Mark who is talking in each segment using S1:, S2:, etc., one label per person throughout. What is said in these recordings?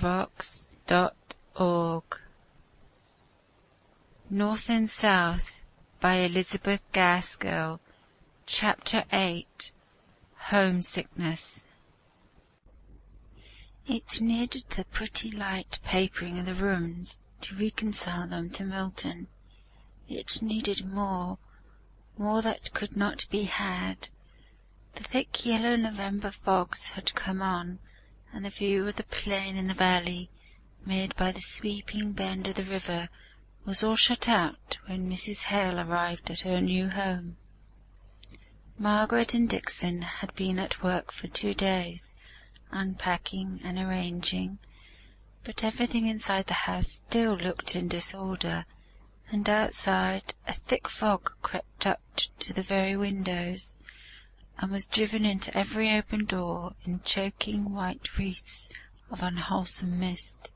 S1: LibriVox.org. North and South by Elizabeth Gaskell. Chapter 8. Homesickness. It needed the pretty light papering of the rooms to reconcile them to Milton. It needed more that could not be had. The thick yellow November fogs had come on, and the view of the plain in the valley, made by the sweeping bend of the river, was all shut out when Mrs. Hale arrived at her new home. Margaret and Dixon had been at work for 2 days, unpacking and arranging, but everything inside the house still looked in disorder, and outside a thick fog crept up to the very windows, and was driven into every open door in choking white wreaths of unwholesome mist.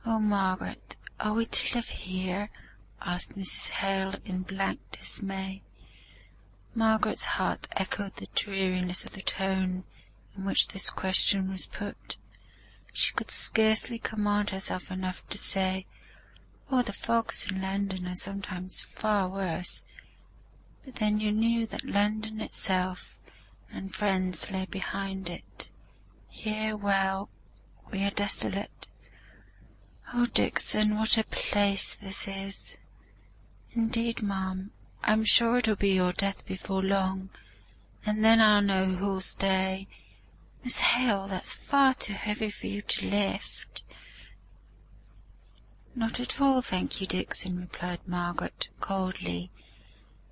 S1: "Oh, Margaret, are we to live here?" asked Mrs. Hale in blank dismay. Margaret's heart echoed the dreariness of the tone in which this question was put. She could scarcely command herself enough to say, "Oh, the fogs in London are sometimes far worse." But then you knew that London itself and friends lay behind it. Here, well, we are desolate. "Oh, Dixon, what a place this is!" "Indeed, ma'am, I'm sure it'll be your death before long, and then I'll know who'll stay. Miss Hale, that's far too heavy for you to lift." "Not at all, thank you, Dixon," replied Margaret coldly.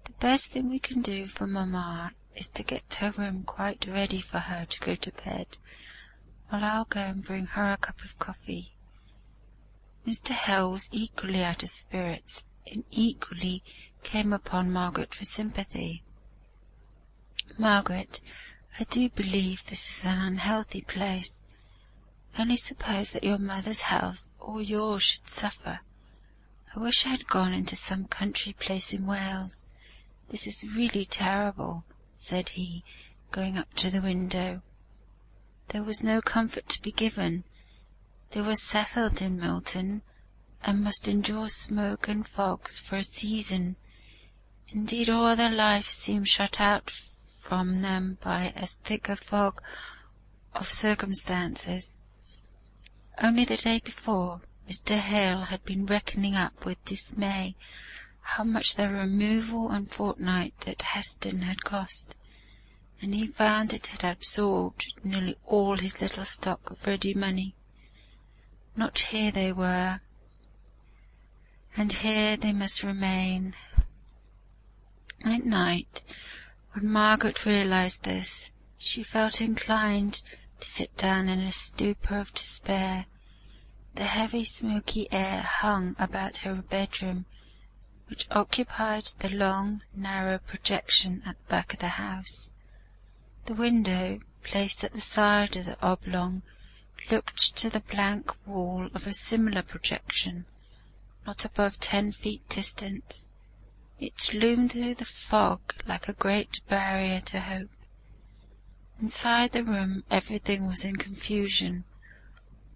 S1: "The best thing we can do for mamma is to get her room quite ready for her to go to bed, while I'll go and bring her a cup of coffee." Mr. Hale was equally out of spirits, and equally came upon Margaret for sympathy. "Margaret, I do believe this is an unhealthy place. Only suppose that your mother's health or yours should suffer. I wish I had gone into some country place in Wales. This is really terrible," said he, going up to the window. There was no comfort to be given. They were settled in Milton, and must endure smoke and fogs for a season. Indeed, all other life seemed shut out from them by as thick a fog of circumstances. Only the day before, Mr. Hale had been reckoning up with dismay how much their removal and fortnight at Heston had cost, and he found it had absorbed nearly all his little stock of ready money. Not here they were, and here they must remain. At night, when Margaret realized this, she felt inclined to sit down in a stupor of despair. The heavy smoky air hung about her bedroom, which occupied the long, narrow projection at the back of the house. The window, placed at the side of the oblong, looked to the blank wall of a similar projection, not above 10 feet distant. It loomed through the fog like a great barrier to hope. Inside the room everything was in confusion.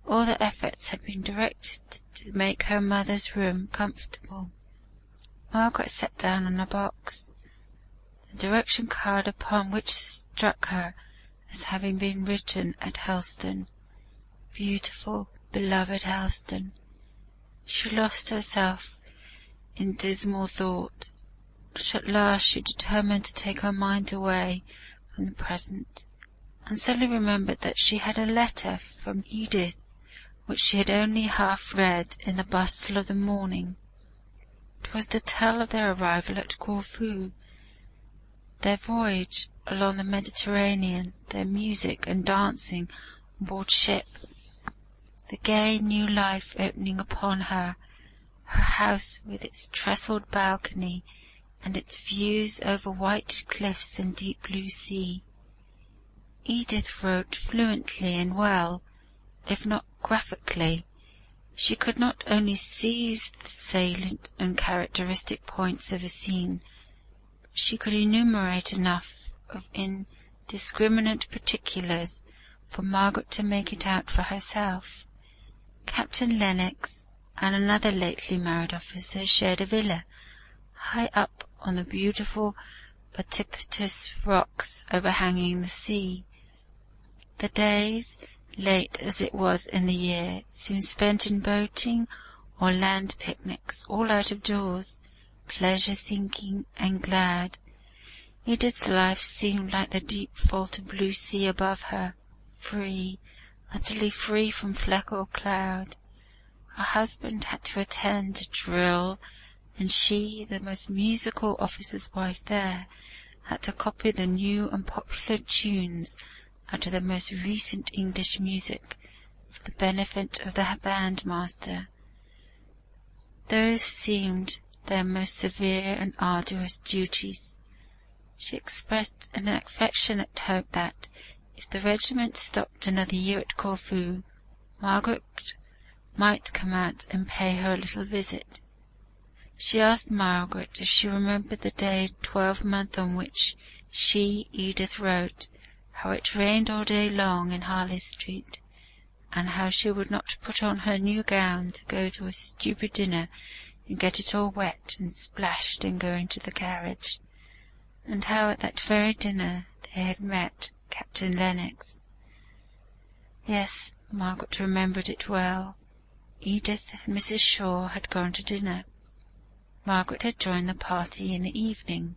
S1: All the efforts had been directed to make her mother's room comfortable. Margaret sat down on a box. The direction card upon which struck her as having been written at Helston. Beautiful, beloved Helston. She lost herself in dismal thought, but at last she determined to take her mind away from the present, and suddenly remembered that she had a letter from Edith, which she had only half read in the bustle of the morning. It was to tell of their arrival at Corfu, their voyage along the Mediterranean, their music and dancing on board ship, the gay new life opening upon her, her house with its trestled balcony and its views over white cliffs and deep blue sea. Edith wrote fluently and well, if not graphically. She could not only seize the salient and characteristic points of a scene, but she could enumerate enough of indiscriminate particulars for Margaret to make it out for herself. Captain Lennox and another lately married officer shared a villa, high up on the beautiful precipitous rocks overhanging the sea. The days, late as it was in the year, seemed spent in boating or land picnics, all out of doors, pleasure-seeking and glad. Edith's life seemed like the deep vault of blue sea above her, free, utterly free from fleck or cloud. Her husband had to attend a drill, and she, the most musical officer's wife there, had to copy the new and popular tunes out of the most recent English music for the benefit of the bandmaster. Those seemed their most severe and arduous duties. She expressed an affectionate hope that, if the regiment stopped another year at Corfu, Margaret might come out and pay her a little visit. She asked Margaret if she remembered the day 12-month on which she, Edith, wrote how it rained all day long in Harley Street, and how she would not put on her new gown to go to a stupid dinner and get it all wet and splashed in going to the carriage, and how at that very dinner they had met Captain Lennox. Yes, Margaret remembered it well. Edith and Mrs. Shaw had gone to dinner. Margaret had joined the party in the evening.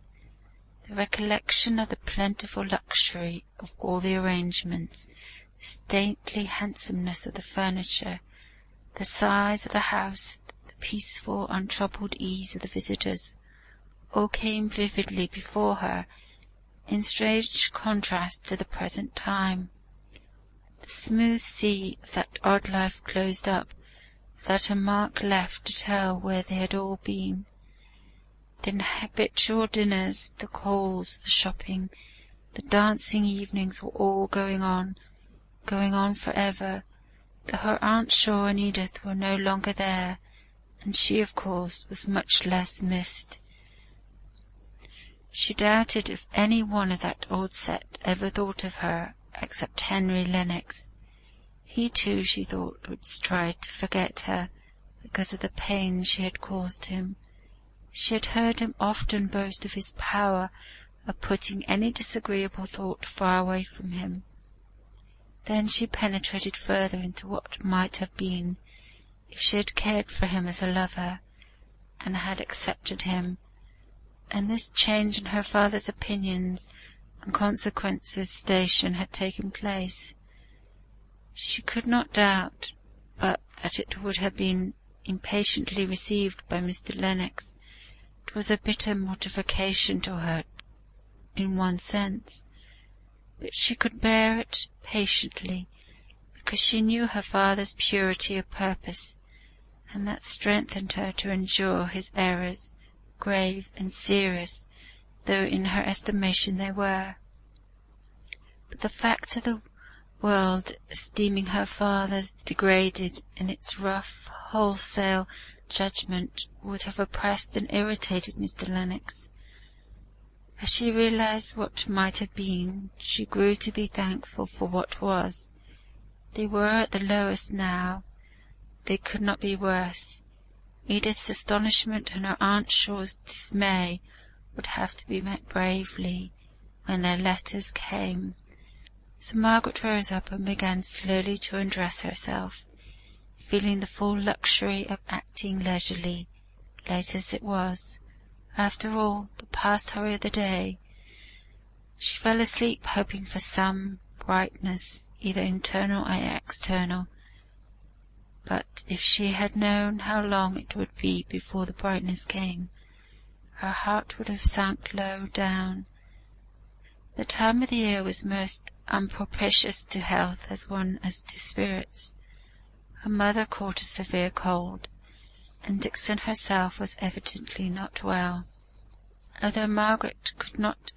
S1: The recollection of the plentiful luxury of all the arrangements, the stately handsomeness of the furniture, the size of the house, the peaceful, untroubled ease of the visitors, all came vividly before her, in strange contrast to the present time. The smooth sea of that odd life closed up, without a mark left to tell where they had all been. The habitual dinners, the calls, the shopping, the dancing evenings were all going on for ever, though her Aunt Shaw and Edith were no longer there, and she, of course, was much less missed. She doubted if any one of that old set ever thought of her, except Henry Lennox. He too, she thought, would try to forget her, because of the pain she had caused him. She had heard him often boast of his power of putting any disagreeable thought far away from him. Then she penetrated further into what might have been, if she had cared for him as a lover, and had accepted him, and this change in her father's opinions and consequences station had taken place. She could not doubt but that it would have been impatiently received by Mr. Lennox. It was a bitter mortification to her, in one sense, but she could bear it patiently, because she knew her father's purity of purpose, and that strengthened her to endure his errors, grave and serious though in her estimation they were. But the fact of the world esteeming her father degraded in its rough, wholesale judgment would have oppressed and irritated Mr. Lennox. As she realized what might have been, she grew to be thankful for what was. They were at the lowest now. They could not be worse. Edith's astonishment and her Aunt Shaw's dismay would have to be met bravely when their letters came. So Margaret rose up and began slowly to undress herself, feeling the full luxury of acting leisurely, late as it was. After all, the past hurry of the day. She fell asleep hoping for some brightness, either internal or external. But if she had known how long it would be before the brightness came, her heart would have sunk low down. The time of the year was most unpropitious to health as to spirits. Her mother caught a severe cold, and Dixon herself was evidently not well. Although Margaret could not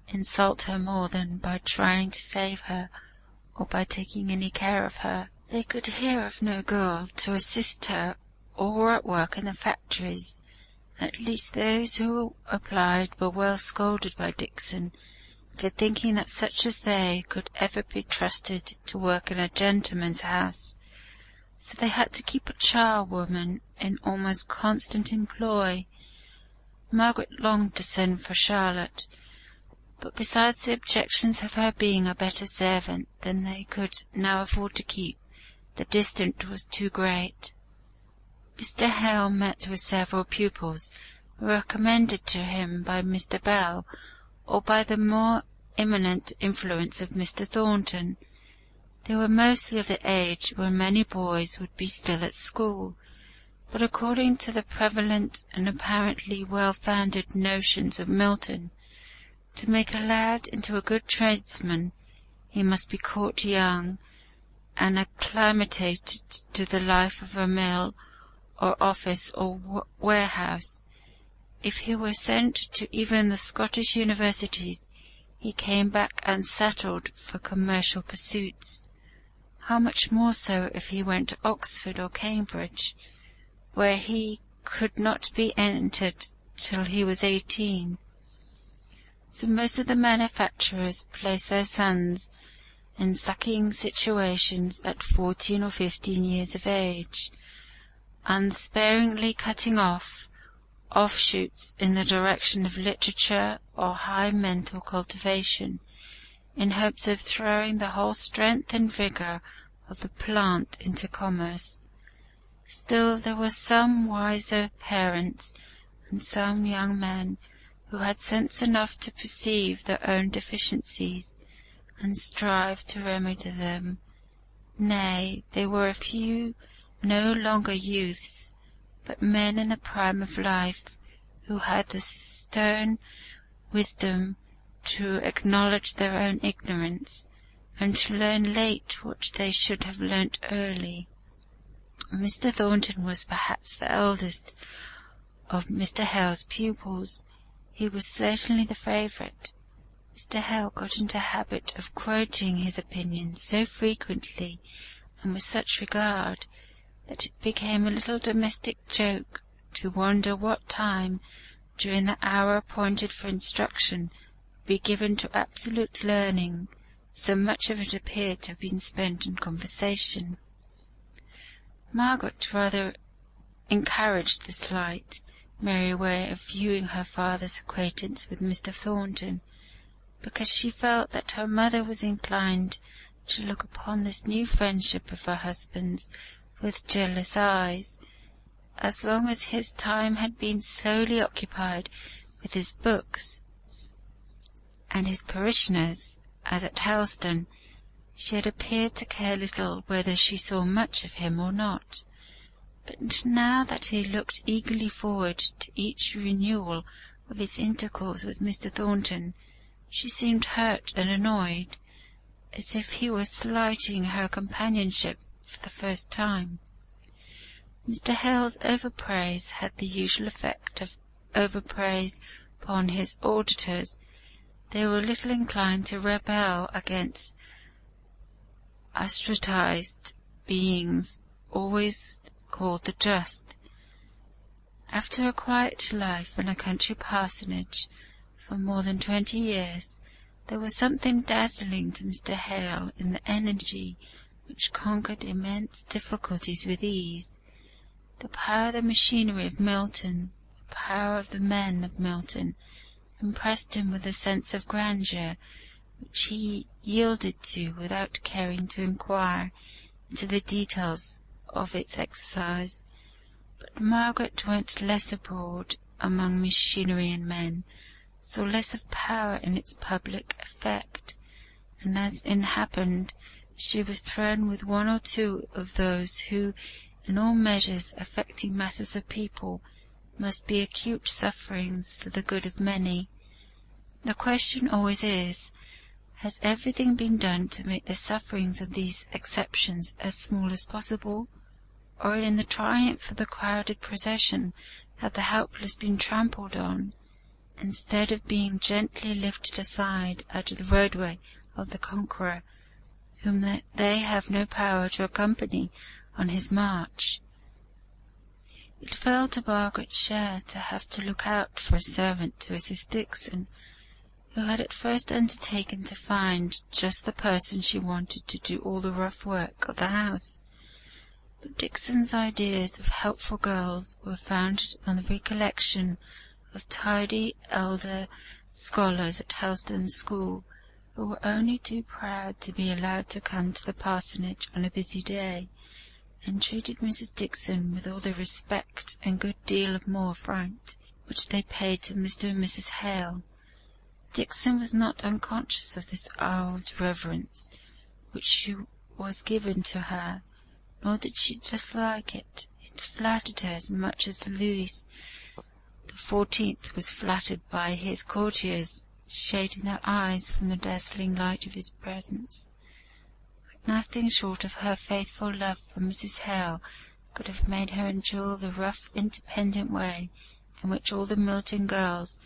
S1: insult her more than by trying to save her, or by taking any care of her, they could hear of no girl to assist her, or were at work in the factories. At least those who applied were well scolded by Dixon for thinking that such as they could ever be trusted to work in a gentleman's house. so they had to keep a charwoman in almost constant employ. Margaret longed to send for Charlotte, but besides the objections of her being a better servant than they could now afford to keep, the distance was too great. Mr. Hale met with several pupils, recommended to him by Mr. Bell, or by the more eminent influence of Mr. Thornton. They were mostly of the age when many boys would be still at school, but according to the prevalent and apparently well-founded notions of Milton, to make a lad into a good tradesman, he must be caught young, and acclimated to the life of a mill, or office, or warehouse. If he were sent to even the Scottish universities, he came back unsettled for commercial pursuits. How much more so if he went to Oxford or Cambridge, where he could not be entered till he was 18. So most of the manufacturers place their sons in sucking situations at 14 or 15 years of age, unsparingly cutting off offshoots in the direction of literature or high mental cultivation, in hopes of throwing the whole strength and vigour of the plant into commerce. Still there were some wiser parents, and some young men who had sense enough to perceive their own deficiencies, and strive to remedy them. Nay, there were a few no longer youths, but men in the prime of life, who had the stern wisdom to acknowledge their own ignorance, and to learn late what they should have learnt early. Mr. Thornton was perhaps the eldest of Mr. Hale's pupils. He was certainly the favourite. Mr. Hale got into the habit of quoting his opinions so frequently and with such regard, that it became a little domestic joke to wonder what time, during the hour appointed for instruction, would be given to absolute learning. So much of it appeared to have been spent in conversation. Margaret rather encouraged this slight, merry way of viewing her father's acquaintance with Mr. Thornton, because she felt that her mother was inclined to look upon this new friendship of her husband's with jealous eyes. As long as his time had been solely occupied with his books and his parishioners, as at Helston, she had appeared to care little whether she saw much of him or not. But now that he looked eagerly forward to each renewal of his intercourse with Mr. Thornton, she seemed hurt and annoyed, as if he were slighting her companionship for the first time. Mr. Hale's overpraise had the usual effect of overpraise upon his auditors. They were little inclined to rebel against ostracized beings, always called the just. After a quiet life in a country parsonage for more than 20 years, there was something dazzling to Mr. Hale in the energy which conquered immense difficulties with ease. The power of the machinery of Milton, the power of the men of Milton, impressed him with a sense of grandeur, which he yielded to without caring to inquire into the details of its exercise. But Margaret went less abroad among machinery and men, saw less of power in its public effect, and as it happened, she was thrown with one or two of those who, in all measures affecting masses of people, must be acute sufferings for the good of many. The question always is, has everything been done to make the sufferings of these exceptions as small as possible, or in the triumph of the crowded procession have the helpless been trampled on, instead of being gently lifted aside out of the roadway of the conqueror, whom they have no power to accompany on his march? It fell to Margaret's share to have to look out for a servant to assist Dickson, who had at first undertaken to find just the person she wanted to do all the rough work of the house. But Dixon's ideas of helpful girls were founded on the recollection of tidy elder scholars at Helston School, who were only too proud to be allowed to come to the parsonage on a busy day, and treated Mrs. Dixon with all the respect and good deal of more affront which they paid to Mr. and Mrs. Hale. Dixon was not unconscious of this old reverence which was given to her, nor did she dislike it. It flattered her as much as Louis XIV was flattered by his courtiers, shading their eyes from the dazzling light of his presence. But nothing short of her faithful love for Mrs. Hale could have made her endure the rough, independent way in which all the Milton girls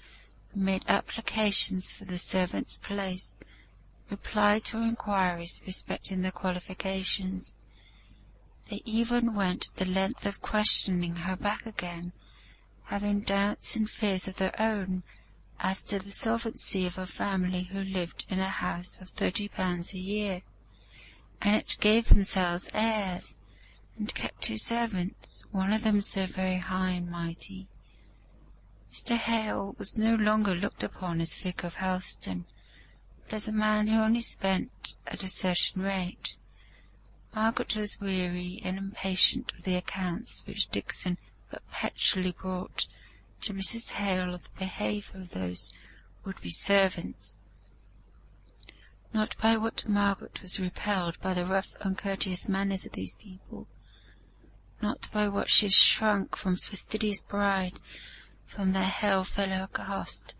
S1: who made applications for the servant's place replied to her inquiries respecting their qualifications. They even went the length of questioning her back again, having doubts and fears of their own as to the solvency of a family who lived in a house of £30 a year, and yet gave themselves airs, and kept 2 servants, one of them so very high and mighty. Mr. Hale was no longer looked upon as Vicar of Helston, but as a man who only spent at a certain rate. Margaret was weary and impatient of the accounts which Dixon perpetually brought to Mrs. Hale of the behaviour of those would-be servants. Not by what Margaret was repelled by the rough, uncourteous manners of these people, not by what she had shrunk from fastidious pride from their Hale fellow caste,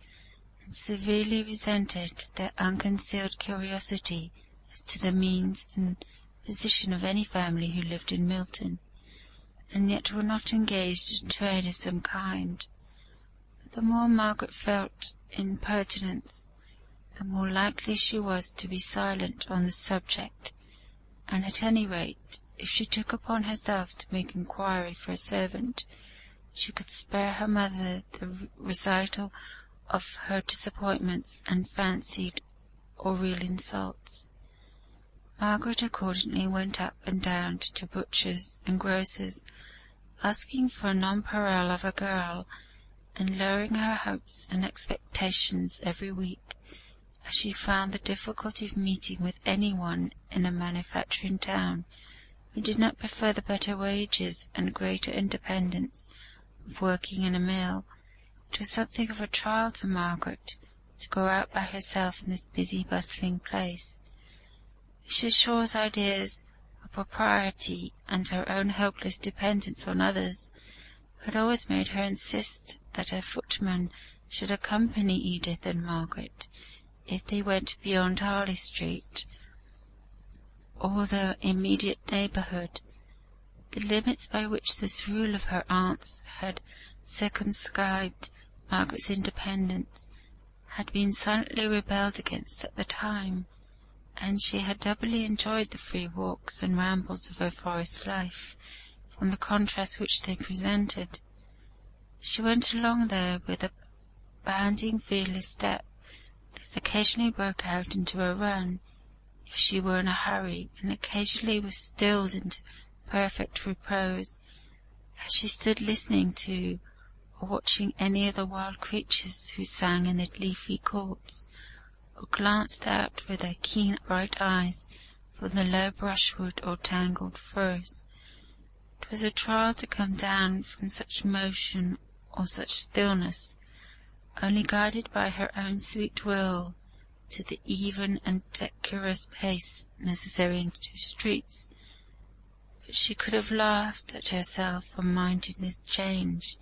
S1: and severely resented their unconcealed curiosity as to the means and position of any family who lived in Milton, and yet were not engaged in trade of some kind. But the more Margaret felt impertinence, the more likely she was to be silent on the subject, and at any rate, if she took upon herself to make inquiry for a servant, she could spare her mother the recital of her disappointments and fancied or real insults. Margaret accordingly went up and down to butchers and grocers, asking for a nonpareil of a girl, and lowering her hopes and expectations every week, as she found the difficulty of meeting with any one in a manufacturing town who did not prefer the better wages and greater independence of working in a mill. It was something of a trial to Margaret to go out by herself in this busy, bustling place. Mrs. Shaw's ideas of propriety and her own helpless dependence on others had always made her insist that a footman should accompany Edith and Margaret if they went beyond Harley Street or the immediate neighbourhood. The limits by which this rule of her aunt's had circumscribed Margaret's independence had been silently rebelled against at the time, and she had doubly enjoyed the free walks and rambles of her forest life, from the contrast which they presented. She went along there with a bounding, fearless step that occasionally broke out into a run, if she were in a hurry, and occasionally was stilled into perfect repose, as she stood listening to or watching any of the wild creatures who sang in the leafy courts, or glanced out with their keen, bright eyes from the low brushwood or tangled furze. It was a trial to come down from such motion or such stillness, only guided by her own sweet will, to the even and decorous pace necessary in 2 streets. But she could have laughed at herself for minding this change,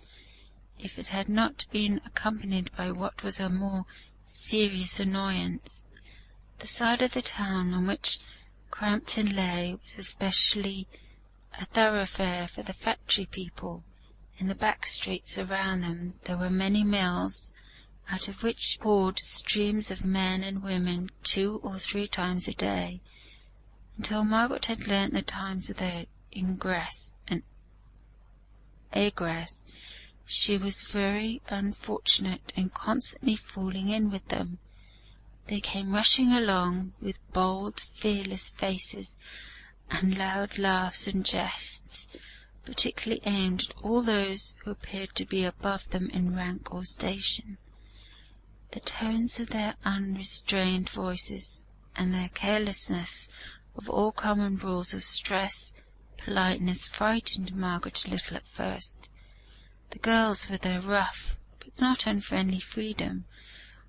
S1: if it had not been accompanied by what was a more serious annoyance. The side of the town on which Crampton lay was especially a thoroughfare for the factory people. In the back streets around them there were many mills, out of which poured streams of men and women 2 or 3 times a day, until Margaret had learnt the times of their ingress and egress. She was very unfortunate in constantly falling in with them. They came rushing along with bold, fearless faces, and loud laughs and jests, particularly aimed at all those who appeared to be above them in rank or station. The tones of their unrestrained voices, and their carelessness of all common rules of politeness, frightened Margaret a little at first. The girls, with their rough but not unfriendly freedom,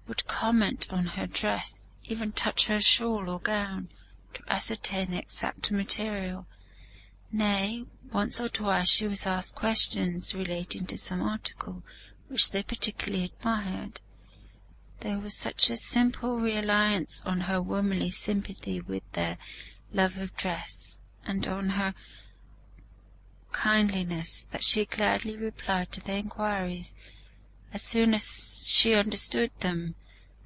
S1: would comment on her dress, even touch her shawl or gown, to ascertain the exact material. Nay, once or twice she was asked questions relating to some article which they particularly admired. There was such a simple reliance on her womanly sympathy with their love of dress, and on her kindliness, that she gladly replied to their inquiries as soon as she understood them,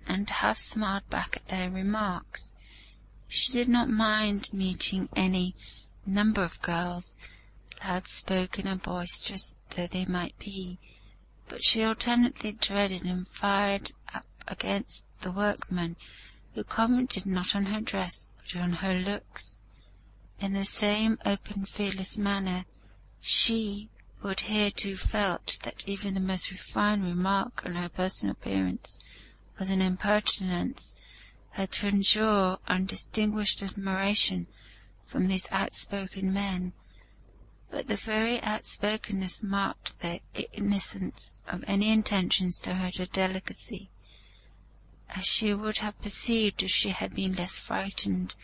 S1: and half smiled back at their remarks. She did not mind meeting any number of girls, loud-spoken and boisterous though they might be, but she alternately dreaded and fired up against the workmen who commented not on her dress but on her looks. In the same open, fearless manner, she, who had hitherto felt that even the most refined remark on her personal appearance was an impertinence, had to endure undistinguished admiration from these outspoken men. But the very outspokenness marked their innocence of any intentions to hurt her delicacy, as she would have perceived if she had been less frightened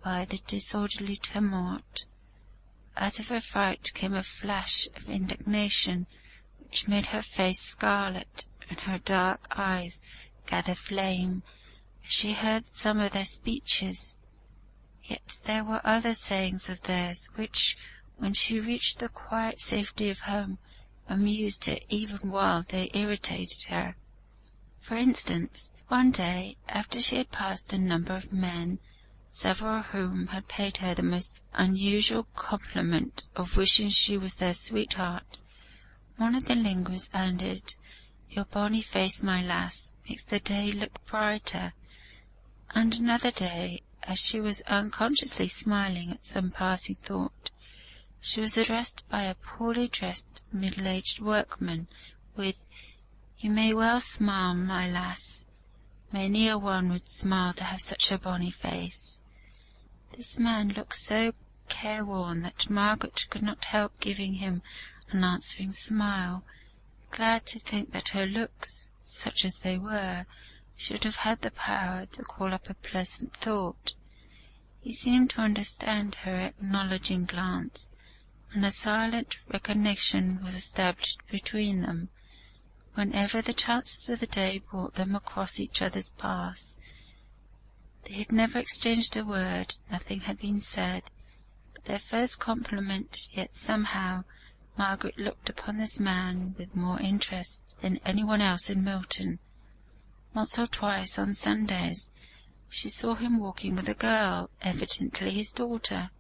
S1: by the disorderly tumult. Out of her fright came a flash of indignation which made her face scarlet and her dark eyes gather flame as she heard some of their speeches. Yet there were other sayings of theirs which, when she reached the quiet safety of home, amused her even while they irritated her. For instance, one day, after she had passed a number of men, several of whom had paid her the most unusual compliment of wishing she was their sweetheart, one of the lingerers added, "Your bonny face, my lass, makes the day look brighter." And another day, as she was unconsciously smiling at some passing thought, she was addressed by a poorly dressed middle-aged workman with, "You may well smile, my lass. Many a one would smile to have such a bonny face." This man looked so careworn that Margaret could not help giving him an answering smile, glad to think that her looks, such as they were, should have had the power to call up a pleasant thought. He seemed to understand her acknowledging glance, and a silent recognition was established between them. Whenever the chances of the day brought them across each other's paths, they had never exchanged a word, nothing had been said but their first compliment, yet somehow Margaret looked upon this man with more interest than anyone else in Milton. Once or twice on Sundays she saw him walking with a girl, evidently his daughter,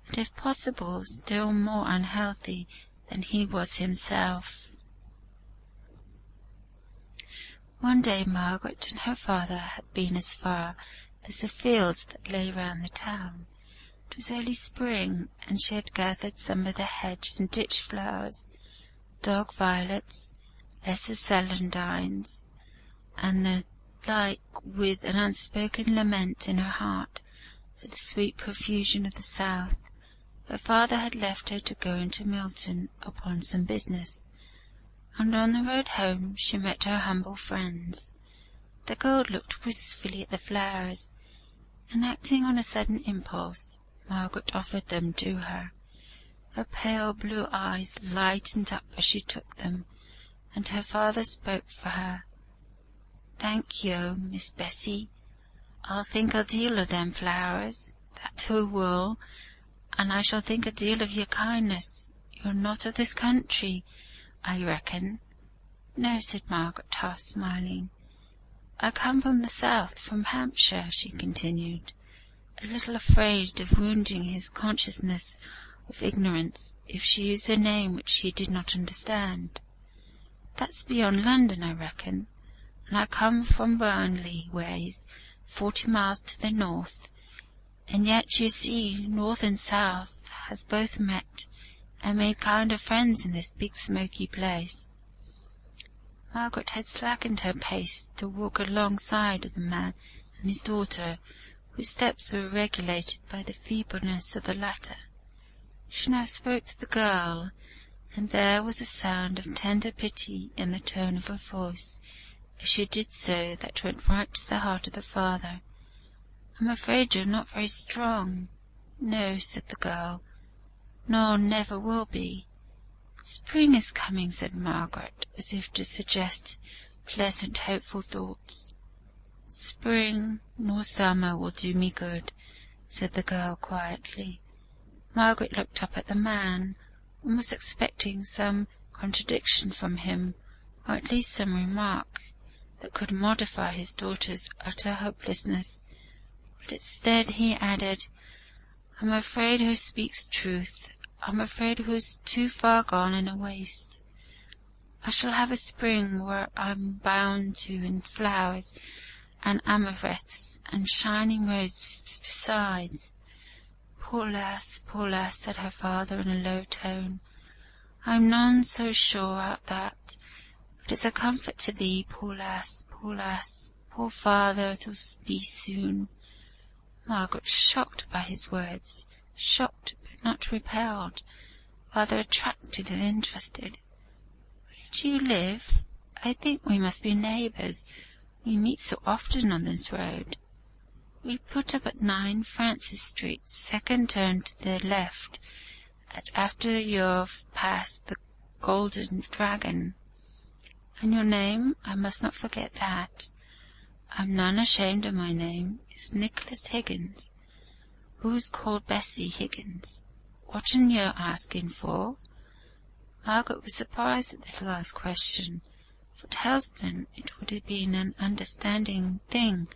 S1: and if possible still more unhealthy than he was himself. One day Margaret and her father had been as far as the fields that lay round the town. It was early spring, and she had gathered some of the hedge and ditch flowers, dog violets, lesser celandines, and the like, with an unspoken lament in her heart for the sweet profusion of the South. Her father had left her to go into Milton upon some business, and on the road home she met her humble friends. The girl looked wistfully at the flowers, and acting on a sudden impulse, Margaret offered them to her. Her pale blue eyes lightened up as she took them, and her father spoke for her. "Thank you, Miss Bessie. I'll think a deal of them flowers, that I will, and I shall think a deal of your kindness. You're not of this country, I reckon?" "No," said Margaret, half smiling. "I come from the south, from Hampshire," she continued, a little afraid of wounding his consciousness of ignorance if she used a name which he did not understand. "That's beyond London, I reckon, and I come from Burnley ways, 40 miles to the north. And yet, you see, North and South has both met and made kind of friends in this big smoky place." Margaret had slackened her pace to walk alongside of the man and his daughter, whose steps were regulated by the feebleness of the latter. She now spoke to the girl, and there was a sound of tender pity in the tone of her voice as she did so that went right to the heart of the father. "I'm afraid you're not very strong." "No," said the girl, "nor never will be." "Spring is coming," said Margaret, as if to suggest pleasant, hopeful thoughts. "Spring nor summer will do me good," said the girl quietly. Margaret looked up at the man, almost expecting some contradiction from him, or at least some remark that could modify his daughter's utter hopelessness. But instead he added, "I'm afraid who speaks truth. I'm afraid who's too far gone in a waste. I shall have a spring where I'm bound to, in flowers, and amaranths, and shining roses besides." Poor lass," said her father in a low tone, "I'm none so sure out that. But it's a comfort to thee, poor lass, poor father, it'll be soon." Margaret, shocked by his words, shocked but not repelled, rather attracted and interested. "Where do you live? I think we must be neighbours. We meet so often on this road." "We put up at 9 Francis Street, second turn to the left, after you've passed the Golden Dragon." "And your name? I must not forget that." "I'm none ashamed of my name. It's Nicholas Higgins." "Who's called Bessie Higgins? What'n you asking for?" Margaret was surprised at this last question, for at Helston it would have been an understanding thing,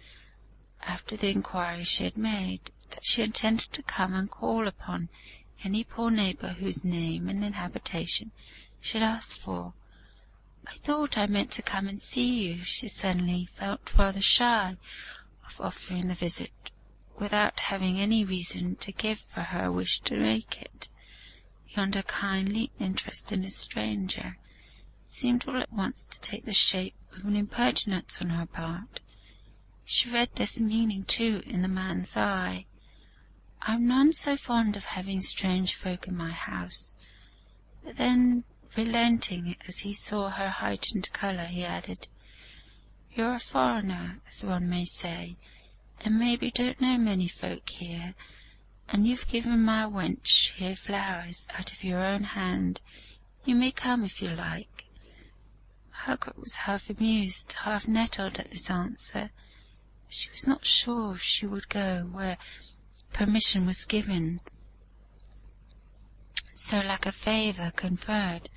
S1: after the inquiry she had made, that she intended to come and call upon any poor neighbour whose name and habitation she had asked for. "I thought I meant to come and see you." She suddenly felt rather shy of offering the visit, without having any reason to give for her wish to make it. Yonder kindly interest in a stranger seemed all at once to take the shape of an impertinence on her part. She read this meaning, too, in the man's eye. "I'm none so fond of having strange folk in my house." But then, relenting as he saw her heightened colour, he added, "You're a foreigner, as one may say, and maybe don't know many folk here, and you've given my wench here flowers out of your own hand. You may come if you like." Margaret was half amused, half nettled at this answer. She was not sure if she would go where permission was given, so like a favour conferred.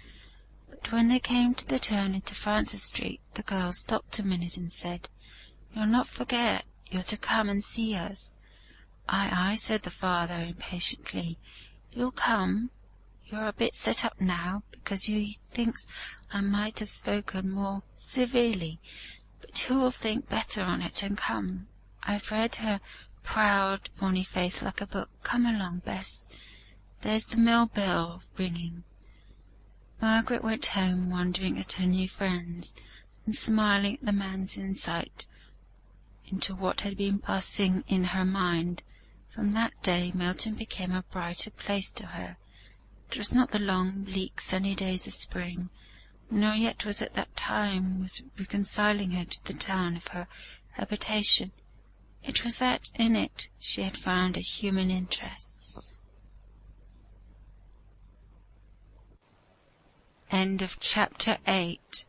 S1: But when they came to the turn into Francis Street, the girl stopped a minute and said, "You'll not forget you're to come and see us?" Aye, said the father impatiently. "You'll come? You're a bit set up now, because you thinks I might have spoken more severely, but who'll think better on it and come? I've read her proud, bonny face like a book. Come along, Bess. There's the mill bell ringing." Margaret went home wondering at her new friends, and smiling at the man's insight into what had been passing in her mind. From that day Milton became a brighter place to her. It was not the long, bleak, sunny days of spring, nor yet was it that time was reconciling her to the town of her habitation. It was that in it she had found a human interest. End of chapter 8.